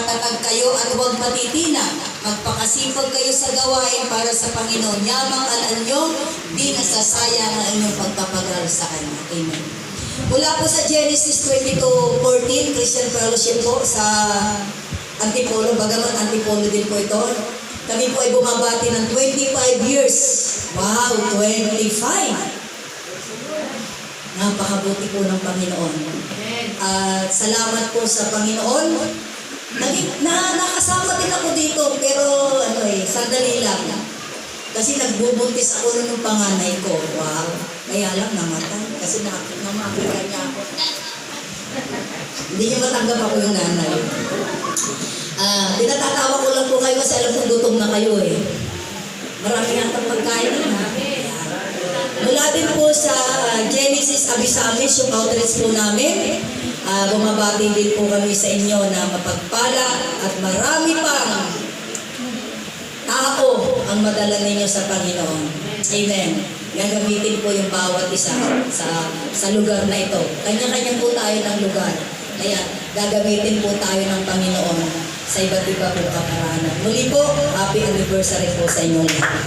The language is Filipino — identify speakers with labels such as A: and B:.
A: magpakatatag kayo at huwag matitina. Magpakasipag kayo sa gawain para sa Panginoon. Yamang alam nyo, di nasasayang ang inyong pagpapagal sa Kanya. Amen. Mula po sa Genesis 22:14, Christian Fellowship po sa Antipolo, bagaman Antipolo din po ito. Kami po ay bumabati ng 25 years. Wow, 25! Napakabuti po ng Panginoon. At salamat po sa Panginoon. Nakasama din ako dito, pero sandali lang. Kasi nagbubuntis ako ng panganay ko. Wow, kaya lang namatay. Kasi namakita niya ako. Hindi niya matanggap ako yung nanay. Tinatatawa ko lang po kayo kasi alam kong gutom na kayo eh. Marami natang pagkain na. Mula din po sa Genesis Abisamis, yung outreach po namin. Bumabati din po kami sa inyo na mapagpala at marami pang tao ang madala ninyo sa Panginoon. Amen. Gagamitin po yung bawat isa sa lugar na ito. Kanya-kanya po tayo ng lugar. Kaya gagamitin po tayo ng Panginoon sa iba't iba pong kaparaanan. Muli po, happy anniversary po sa inyo lahat.